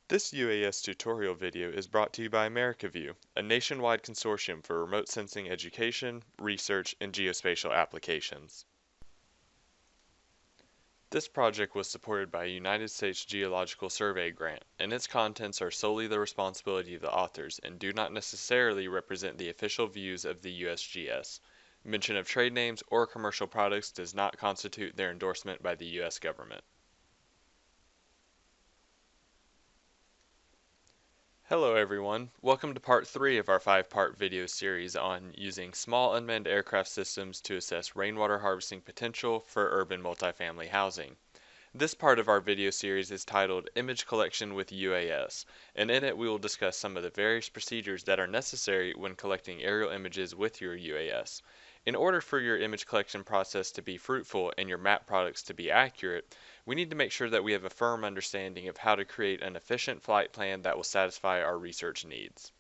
This UAS tutorial video is brought to you by AmericaView, a nationwide consortium for remote sensing education, research, and geospatial applications. This project was supported by a United States Geological Survey grant, and its contents are solely the responsibility of the authors and do not necessarily represent the official views of the USGS. Mention of trade names or commercial products does not constitute their endorsement by the U.S. government. Hello everyone, welcome to part 3 of our 5-part video series on using small unmanned aircraft systems to assess rainwater harvesting potential for urban multifamily housing. This part of our video series is titled Image Collection with UAS, and in it we will discuss some of the various procedures that are necessary when collecting aerial images with your UAS. In order for your image collection process to be fruitful and your map products to be accurate, we need to make sure that we have a firm understanding of how to create an efficient flight plan that will satisfy our research needs.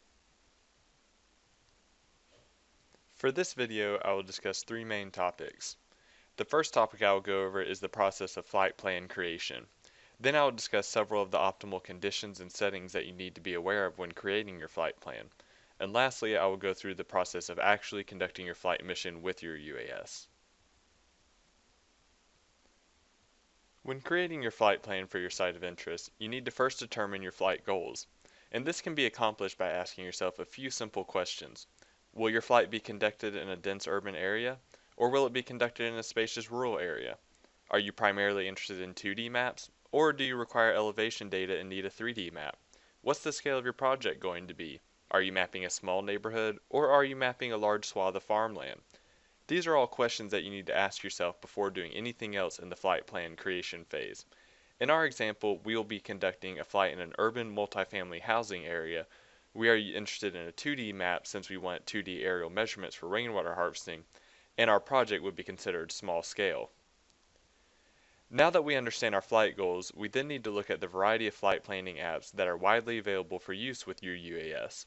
For this video, I will discuss 3 main topics. The first topic I will go over is the process of flight plan creation. Then I will discuss several of the optimal conditions and settings that you need to be aware of when creating your flight plan. And lastly, I will go through the process of actually conducting your flight mission with your UAS. When creating your flight plan for your site of interest, you need to first determine your flight goals. And this can be accomplished by asking yourself a few simple questions. Will your flight be conducted in a dense urban area, or will it be conducted in a spacious rural area? Are you primarily interested in 2D maps, or do you require elevation data and need a 3D map? What's the scale of your project going to be? Are you mapping a small neighborhood, or are you mapping a large swath of farmland? These are all questions that you need to ask yourself before doing anything else in the flight plan creation phase. In our example, we will be conducting a flight in an urban multifamily housing area. We are interested in a 2D map since we want 2D aerial measurements for rainwater harvesting, and our project would be considered small scale. Now that we understand our flight goals, we then need to look at the variety of flight planning apps that are widely available for use with your UAS.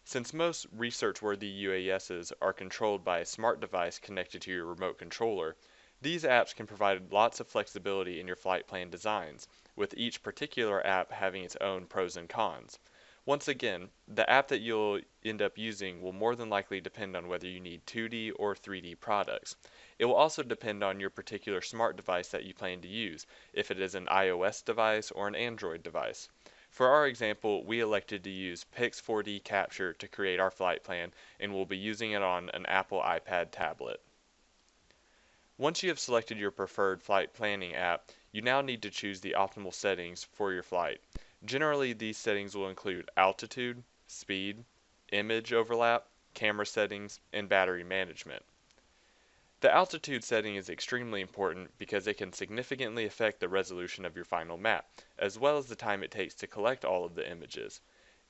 Since most research-worthy UASs are controlled by a smart device connected to your remote controller, these apps can provide lots of flexibility in your flight plan designs, with each particular app having its own pros and cons. Once again, the app that you'll end up using will more than likely depend on whether you need 2D or 3D products. It will also depend on your particular smart device that you plan to use, if it is an iOS device or an Android device. For our example, we elected to use Pix 4D Capture to create our flight plan, and we'll be using it on an Apple iPad tablet. Once you have selected your preferred flight planning app, you now need to choose the optimal settings for your flight. Generally, these settings will include altitude, speed, image overlap, camera settings, and battery management. The altitude setting is extremely important because it can significantly affect the resolution of your final map, as well as the time it takes to collect all of the images.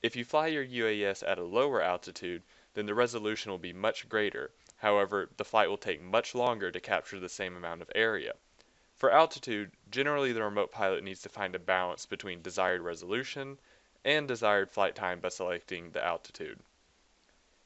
If you fly your UAS at a lower altitude, then the resolution will be much greater. However, the flight will take much longer to capture the same amount of area. For altitude, generally the remote pilot needs to find a balance between desired resolution and desired flight time by selecting the altitude.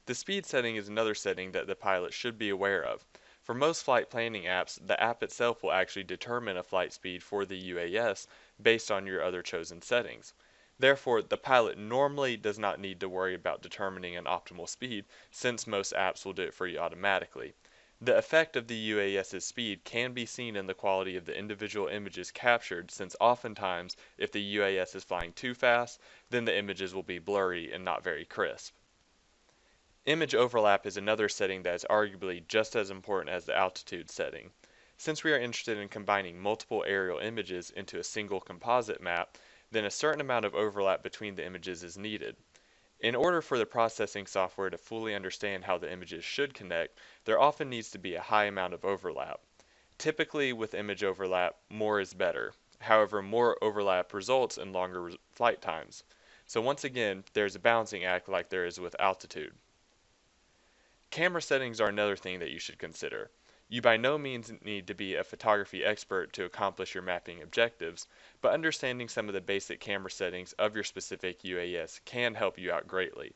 The speed setting is another setting that the pilot should be aware of. For most flight planning apps, the app itself will actually determine a flight speed for the UAS based on your other chosen settings. Therefore, the pilot normally does not need to worry about determining an optimal speed since most apps will do it for you automatically. The effect of the UAS's speed can be seen in the quality of the individual images captured, since oftentimes, if the UAS is flying too fast, then the images will be blurry and not very crisp. Image overlap is another setting that is arguably just as important as the altitude setting. Since we are interested in combining multiple aerial images into a single composite map, then a certain amount of overlap between the images is needed. In order for the processing software to fully understand how the images should connect, there often needs to be a high amount of overlap. Typically, with image overlap, more is better. However, more overlap results in longer flight times. So once again, there's a balancing act like there is with altitude. Camera settings are another thing that you should consider. You by no means need to be a photography expert to accomplish your mapping objectives, but understanding some of the basic camera settings of your specific UAS can help you out greatly.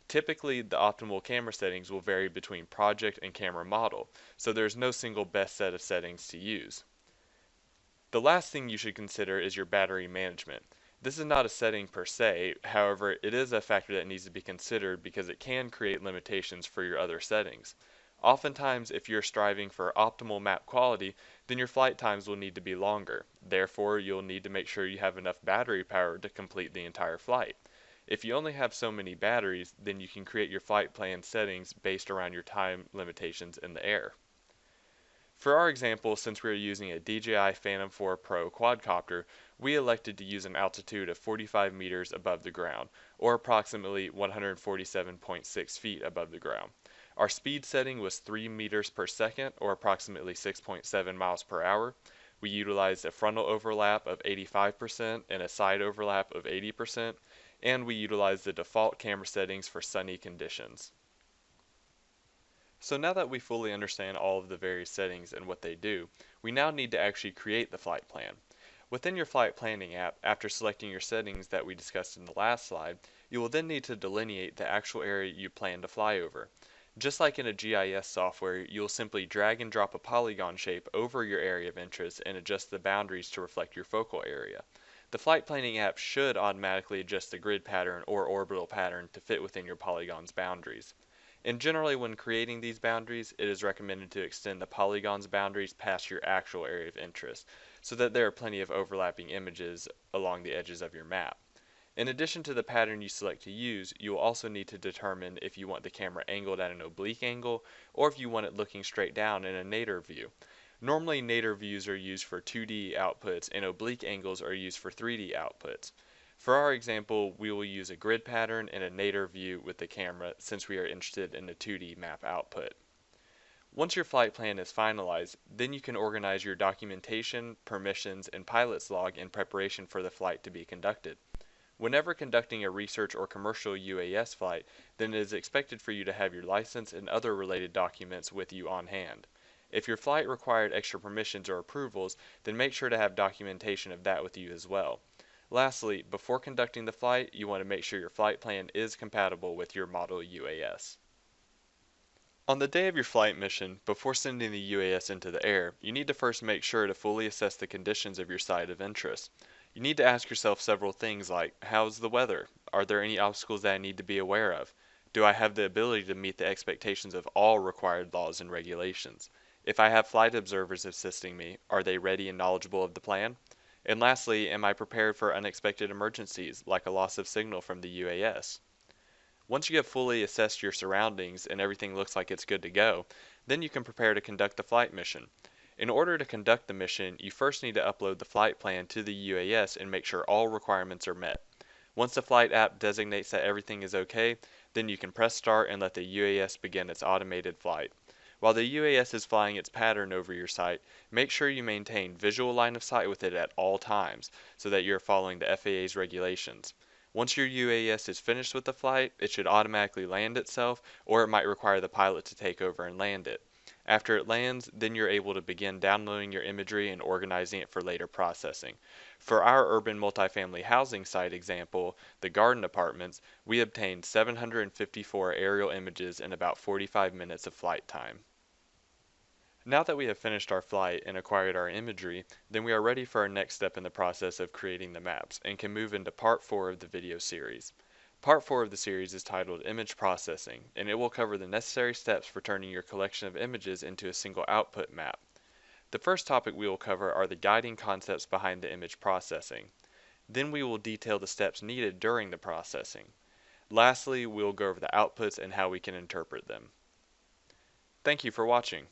Typically, the optimal camera settings will vary between project and camera model, so there is no single best set of settings to use. The last thing you should consider is your battery management. This is not a setting per se, however, it is a factor that needs to be considered because it can create limitations for your other settings. Oftentimes, if you're striving for optimal map quality, then your flight times will need to be longer. Therefore, you'll need to make sure you have enough battery power to complete the entire flight. If you only have so many batteries, then you can create your flight plan settings based around your time limitations in the air. For our example, since we are using a DJI Phantom 4 Pro quadcopter, we elected to use an altitude of 45 meters above the ground, or approximately 147.6 feet above the ground. Our speed setting was 3 meters per second, or approximately 6.7 miles per hour. We utilized a frontal overlap of 85% and a side overlap of 80%, and we utilized the default camera settings for sunny conditions. So now that we fully understand all of the various settings and what they do, we now need to actually create the flight plan. Within your flight planning app, after selecting your settings that we discussed in the last slide, you will then need to delineate the actual area you plan to fly over. Just like in a GIS software, you'll simply drag and drop a polygon shape over your area of interest and adjust the boundaries to reflect your focal area. The flight planning app should automatically adjust the grid pattern or orbital pattern to fit within your polygon's boundaries. And generally when creating these boundaries, it is recommended to extend the polygon's boundaries past your actual area of interest, so that there are plenty of overlapping images along the edges of your map. In addition to the pattern you select to use, you will also need to determine if you want the camera angled at an oblique angle, or if you want it looking straight down in a nadir view. Normally nadir views are used for 2D outputs and oblique angles are used for 3D outputs. For our example, we will use a grid pattern and a nadir view with the camera since we are interested in the 2D map output. Once your flight plan is finalized, then you can organize your documentation, permissions, and pilot's log in preparation for the flight to be conducted. Whenever conducting a research or commercial UAS flight, then it is expected for you to have your license and other related documents with you on hand. If your flight required extra permissions or approvals, then make sure to have documentation of that with you as well. Lastly, before conducting the flight, you want to make sure your flight plan is compatible with your model UAS. On the day of your flight mission, before sending the UAS into the air, you need to first make sure to fully assess the conditions of your site of interest. You need to ask yourself several things like, how's the weather? Are there any obstacles that I need to be aware of? Do I have the ability to meet the expectations of all required laws and regulations? If I have flight observers assisting me, are they ready and knowledgeable of the plan? And lastly, am I prepared for unexpected emergencies, like a loss of signal from the UAS? Once you have fully assessed your surroundings and everything looks like it's good to go, then you can prepare to conduct the flight mission. In order to conduct the mission, you first need to upload the flight plan to the UAS and make sure all requirements are met. Once the flight app designates that everything is okay, then you can press start and let the UAS begin its automated flight. While the UAS is flying its pattern over your site, make sure you maintain visual line of sight with it at all times so that you're following the FAA's regulations. Once your UAS is finished with the flight, it should automatically land itself, or it might require the pilot to take over and land it. After it lands, then you're able to begin downloading your imagery and organizing it for later processing. For our urban multifamily housing site example, the garden apartments, we obtained 754 aerial images in about 45 minutes of flight time. Now that we have finished our flight and acquired our imagery, then we are ready for our next step in the process of creating the maps and can move into part 4 of the video series. Part 4 of the series is titled Image Processing, and it will cover the necessary steps for turning your collection of images into a single output map. The first topic we will cover are the guiding concepts behind the image processing. Then we will detail the steps needed during the processing. Lastly, we will go over the outputs and how we can interpret them. Thank you for watching.